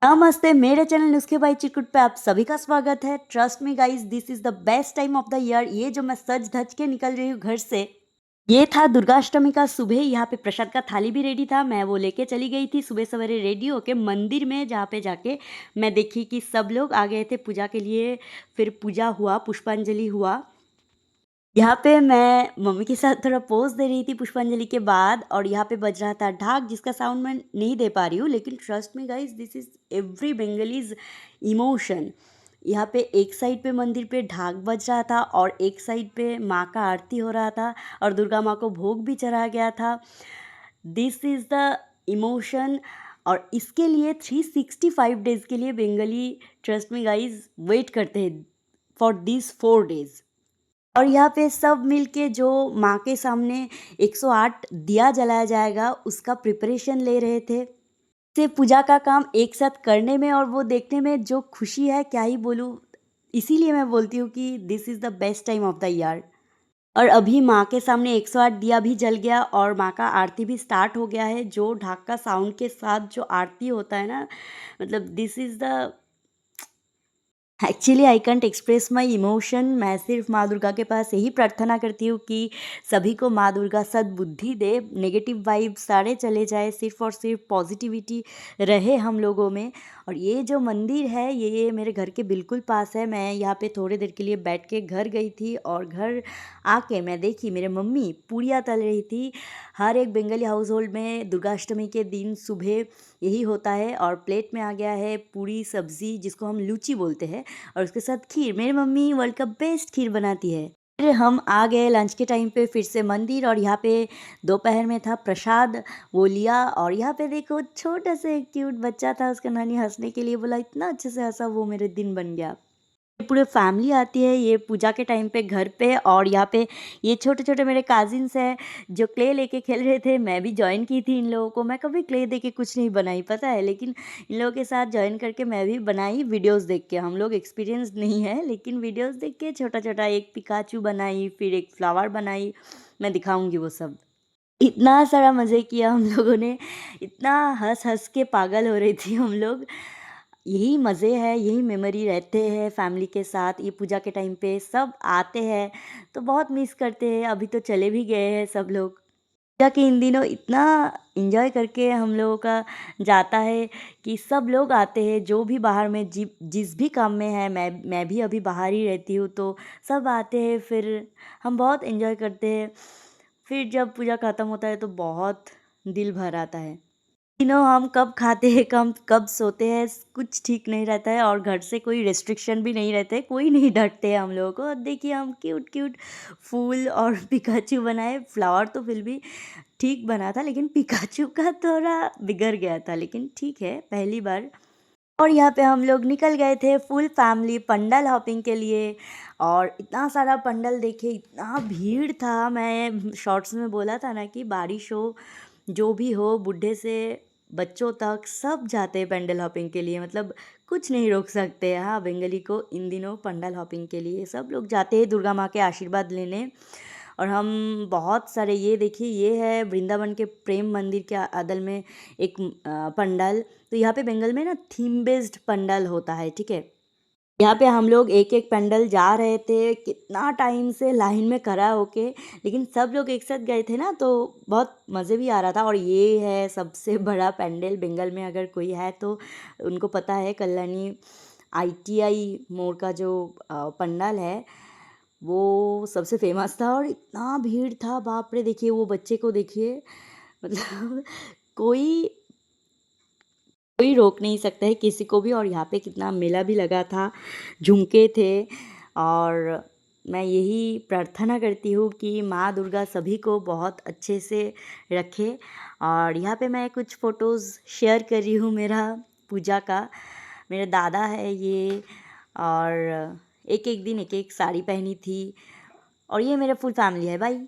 नमस्ते, मेरे चैनल नुस्खे बाई चिरकुट पे आप सभी का स्वागत है। Trust me guys, this is the best time of the year. ये जो मैं सज धज के निकल रही हूँ घर से, ये था दुर्गाष्टमी का सुबह। यहाँ पे प्रसाद का थाली भी रेडी था, मैं वो लेके चली गई थी सुबह सवेरे रेडी होके मंदिर में, जहाँ पे जाके मैं देखी कि सब लोग आ गए थे पूजा के लिए। फिर पूजा हुआ, पुष्पांजलि हुआ। यहाँ पे मैं मम्मी के साथ थोड़ा पोज़ दे रही थी पुष्पांजलि के बाद, और यहाँ पे बज रहा था ढाक, जिसका साउंड मैं नहीं दे पा रही हूँ, लेकिन trust me guys, this is every Bengalis emotion. यहाँ पे एक साइड पे मंदिर पे ढाक बज रहा था और एक साइड पे माँ का आरती हो रहा था और दुर्गा माँ को भोग भी चढ़ाया गया था। This is the emotion. और इसके लिए 365 डेज़ के लिए Bengali, trust me guys, wait करते हैं फॉर दिस 4 डेज़। और यहाँ पे सब मिलके जो माँ के सामने 108 दिया जलाया जाएगा, उसका प्रिपरेशन ले रहे थे। से पूजा का काम एक साथ करने में और वो देखने में जो खुशी है, क्या ही बोलूँ। इसीलिए मैं बोलती हूँ कि this is the best time of the year. और अभी माँ के सामने 108 दिया भी जल गया और माँ का आरती भी स्टार्ट हो गया है। जो ढाक का साउंड के साथ जो आरती होता है ना, मतलब this is the actually I can't express my emotion. मैं सिर्फ माँ दुर्गा के पास यही प्रार्थना करती हूँ कि सभी को माँ दुर्गा सद्बुद्धि दे, नेगेटिव वाइब सारे चले जाए, सिर्फ और सिर्फ पॉजिटिविटी रहे हम लोगों में। और ये जो मंदिर है, ये मेरे घर के बिल्कुल पास है। मैं यहाँ पे थोड़ी देर के लिए बैठ के घर गई थी और घर आके मैं देखी मेरे मम्मी पूड़ियाँ तल रही थी। हर एक बंगाली हाउस होल्ड में दुर्गाष्टमी के दिन सुबह यही होता है। और प्लेट में आ गया है पूड़ी सब्ज़ी, जिसको हम लूची बोलते हैं, और उसके साथ खीर। मेरी मम्मी वर्ल्ड का बेस्ट खीर बनाती है। फिर हम आ गए लंच के टाइम पे फिर से मंदिर, और यहाँ पे दोपहर में था प्रसाद, वो लिया। और यहाँ पे देखो छोटा सा एक क्यूट बच्चा था, उसका नानी हंसने के लिए बोला, इतना अच्छे से हंसा, वो मेरे दिन बन गया। पूरे फैमिली आती है ये पूजा के टाइम पे घर पे। और यहाँ पे ये छोटे छोटे मेरे काजिन्स हैं जो क्ले लेके खेल रहे थे। मैं भी ज्वाइन की थी इन लोगों को। मैं कभी क्ले दे के कुछ नहीं बनाई, पता है, लेकिन इन लोगों के साथ ज्वाइन करके मैं भी बनाई वीडियोस देख के। हम लोग एक्सपीरियंस नहीं है, लेकिन वीडियोस देख के छोटा छोटा एक पिकाचू बनाई, फिर एक फ्लावर बनाई। मैं दिखाऊंगी वो सब। इतना सारा मज़े किया हम लोगों ने, इतना हंस हंस के पागल हो रही थी हम लोग। यही मज़े हैं, यही मेमोरी रहते हैं फैमिली के साथ। ये पूजा के टाइम पे सब आते हैं तो बहुत मिस करते हैं। अभी तो चले भी गए हैं सब लोग। पूजा के इन दिनों इतना एंजॉय करके हम लोगों का जाता है कि सब लोग आते हैं, जो भी बाहर में जिस भी काम में है। मैं भी अभी बाहर ही रहती हूँ, तो सब आते हैं, फिर हम बहुत एंजॉय करते हैं। फिर जब पूजा ख़त्म होता है तो बहुत दिल भर आता है। दिनों हम कब खाते हैं, कब कब सोते हैं, कुछ ठीक नहीं रहता है। और घर से कोई रिस्ट्रिक्शन भी नहीं रहते, कोई नहीं डांटते हैं हम लोगों को। और देखिए हम क्यूट क्यूट फूल और पिकाचू बनाए। फ्लावर तो फिर भी ठीक बना था, लेकिन पिकाचू का थोड़ा बिगड़ गया था, लेकिन ठीक है, पहली बार। और यहाँ पे हम लोग निकल गए थे फुल फैमिली पंडल हॉपिंग के लिए। और इतना सारा पंडल देखे, इतना भीड़ था। मैं शॉर्ट्स में बोला था ना कि बारिश हो, जो भी हो, बूढ़े से बच्चों तक सब जाते हैं पंडल हॉपिंग के लिए। मतलब कुछ नहीं रोक सकते। हाँ, बंगाली को इन दिनों पंडल हॉपिंग के लिए सब लोग जाते हैं दुर्गा माँ के आशीर्वाद लेने। और हम बहुत सारे, ये देखिए, ये है वृंदावन के प्रेम मंदिर के अदल में एक पंडाल। तो यहाँ पे बंगाल में ना थीम बेस्ड पंडाल होता है, ठीक है। यहाँ पे हम लोग एक एक पंडाल जा रहे थे, कितना टाइम से लाइन में खड़ा होके, लेकिन सब लोग एक साथ गए थे ना, तो बहुत मज़े भी आ रहा था। और ये है सबसे बड़ा पंडाल बंगाल में, अगर कोई है तो उनको पता है। कल्याणी ITI मोड़ का जो पंडाल है, वो सबसे फेमस था। और इतना भीड़ था, बाप रे। देखिए वो बच्चे को देखिए, मतलब कोई कोई रोक नहीं सकता है किसी को भी। और यहाँ पे कितना मेला भी लगा था, झुमके थे। और मैं यही प्रार्थना करती हूँ कि माँ दुर्गा सभी को बहुत अच्छे से रखे। और यहाँ पे मैं कुछ फ़ोटोज़ शेयर कर रही हूँ मेरा पूजा का। मेरा दादा है ये, और एक एक दिन एक एक साड़ी पहनी थी। और ये मेरा फुल फैमिली है भाई।